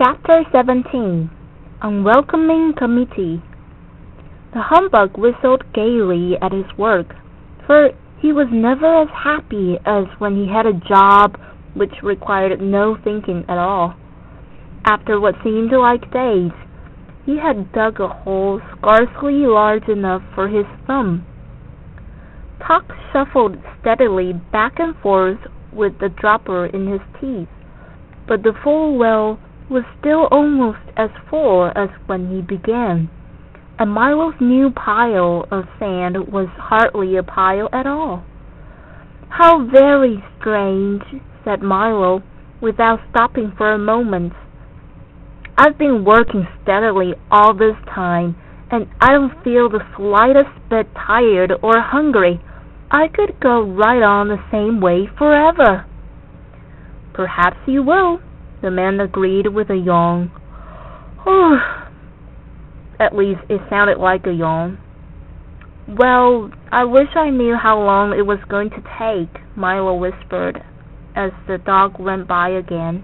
Chapter 17. Unwelcoming Committee. The humbug whistled gaily at his work, for he was never as happy as when he had a job which required no thinking at all. After what seemed like days, he had dug a hole scarcely large enough for his thumb. Tuck shuffled steadily back and forth with the dropper in his teeth, but the full well was still almost as full as when he began, and Milo's new pile of sand was hardly a pile at all. "How very strange," said Milo, without stopping for a moment. "I've been working steadily all this time, and I don't feel the slightest bit tired or hungry. I could go right on the same way forever." "Perhaps you will," the man agreed with a yawn. At least it sounded like a yawn. "Well, I wish I knew how long it was going to take," Milo whispered as the dog went by again.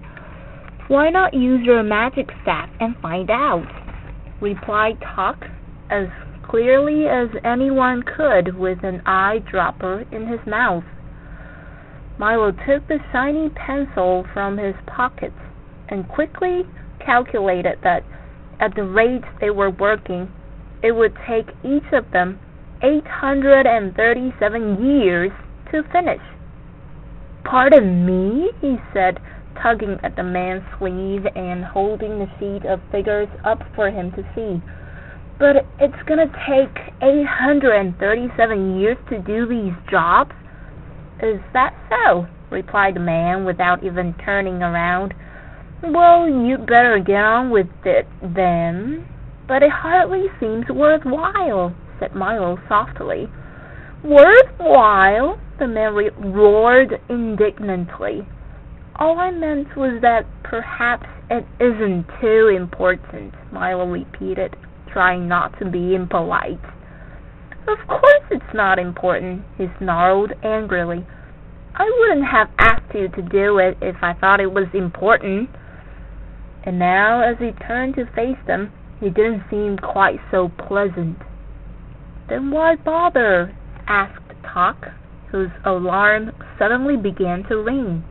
"Why not use your magic staff and find out?" replied Tuck, as clearly as anyone could with an eyedropper in his mouth. Milo took the shiny pencil from his pockets and quickly calculated that at the rate they were working, it would take each of them 837 years to finish. "Pardon me," he said, tugging at the man's sleeve and holding the sheet of figures up for him to see. "But it's gonna take 837 years to do these jobs?" "Is that so?" replied the man without even turning around. "Well, you'd better get on with it then." "But it hardly seems worthwhile," said Milo softly. "Worthwhile?" the man roared indignantly. "All I meant was that perhaps it isn't too important," Milo repeated, trying not to be impolite. "Of course it's not important," he snarled angrily. "I wouldn't have asked you to do it if I thought it was important." And now, as he turned to face them, he didn't seem quite so pleasant. "Then why bother?" asked Tuck, whose alarm suddenly began to ring.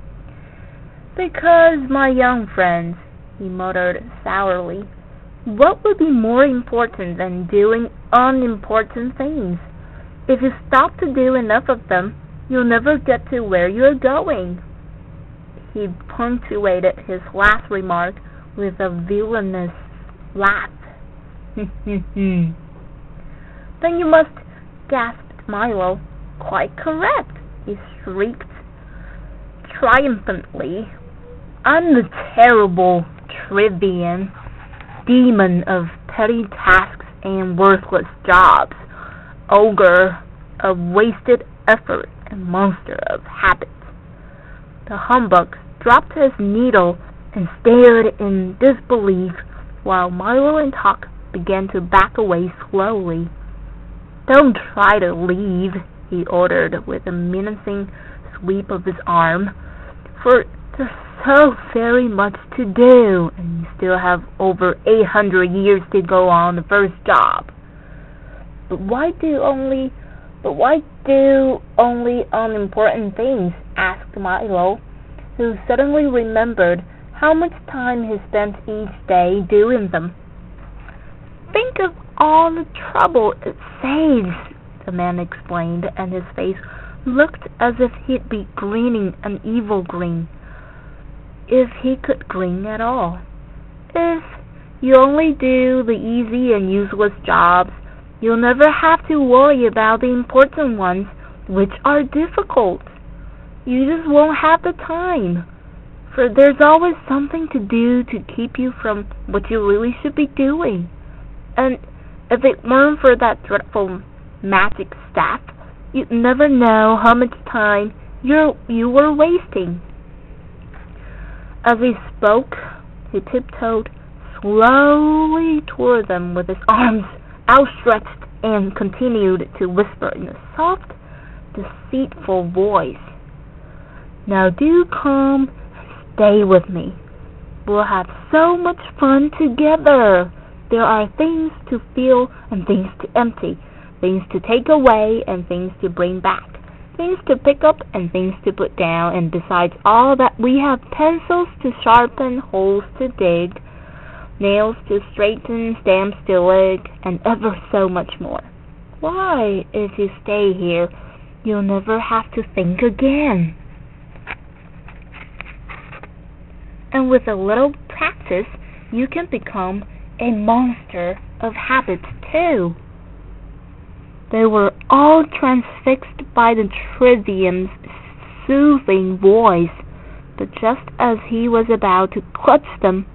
"Because, my young friends," he muttered sourly, "what would be more important than doing unimportant things? If you stop to do enough of them, you'll never get to where you're going." He punctuated his last remark with a villainous laugh. "Then you must," gasped Milo. "Quite correct," he shrieked triumphantly. "I'm the terrible Trivian, demon of petty tasks and worthless jobs, ogre of wasted effort, and monster of habit." The humbug dropped his needle and stared in disbelief while Milo and Tuck began to back away slowly. "Don't try to leave," he ordered with a menacing sweep of his arm, "for there's so very much to do, and you still have over 800 years to go on the first job." But why do only unimportant things?" asked Milo, who suddenly remembered how much time he spent each day doing them. "Think of all the trouble it saves," the man explained, and his face looked as if he'd be grinning an evil grin, if he could grin at all. "If you only do the easy and useless jobs, you'll never have to worry about the important ones, which are difficult. You just won't have the time, for there's always something to do to keep you from what you really should be doing. And if it weren't for that dreadful magic staff, you'd never know how much time you were wasting." As he spoke, he tiptoed slowly toward them with his arms outstretched and continued to whisper in a soft, deceitful voice, "Now do come and stay with me. We'll have so much fun together. There are things to fill and things to empty, things to take away and things to bring back, things to pick up and things to put down, and besides all that we have pencils to sharpen, holes to dig, nails to straighten, stamps to lick, and ever so much more. Why, if you stay here, you'll never have to think again. And with a little practice, you can become a monster of habits too. They were all transfixed by the Trivium's soothing voice, but just as he was about to clutch them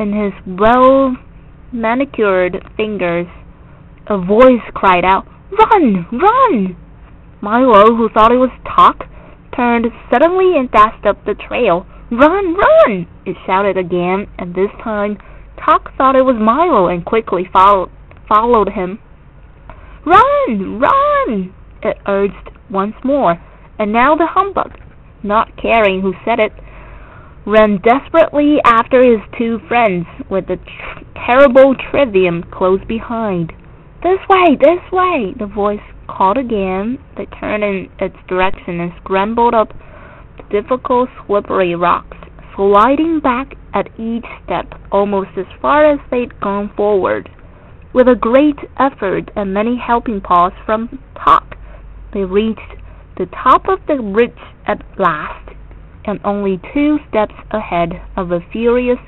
in his well-manicured fingers, a voice cried out, "Run! Run!" Milo, who thought it was Talk, turned suddenly and dashed up the trail. "Run! Run!" it shouted again, and this time Talk thought it was Milo and quickly followed him. "Run! Run!" it urged once more, and now the humbug, not caring who said it, ran desperately after his two friends, with the terrible Trivium close behind. "This way! This way!" the voice called again. They turned in its direction and scrambled up the difficult, slippery rocks, sliding back at each step almost as far as they'd gone forward. With a great effort and many helping paws from Talk, they reached the top of the ridge at last, and only 2 steps ahead of the furious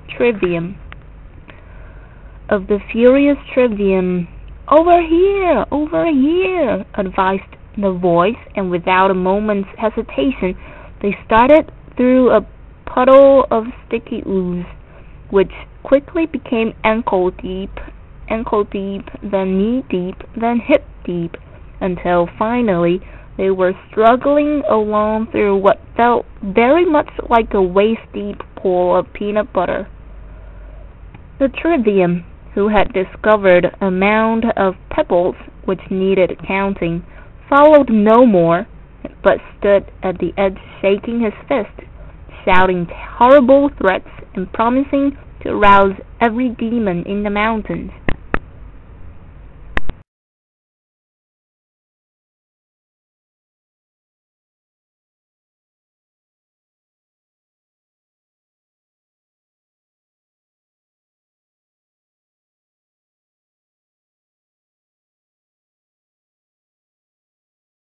Trivium. "Over here! Over here!" advised the voice, and without a moment's hesitation, they started through a puddle of sticky ooze, which quickly became ankle-deep, then knee-deep, then hip-deep, until finally they were struggling along through what felt very much like a waist-deep pool of peanut butter. The Trivium, who had discovered a mound of pebbles which needed counting, followed no more, but stood at the edge shaking his fist, shouting horrible threats and promising to rouse every demon in the mountains.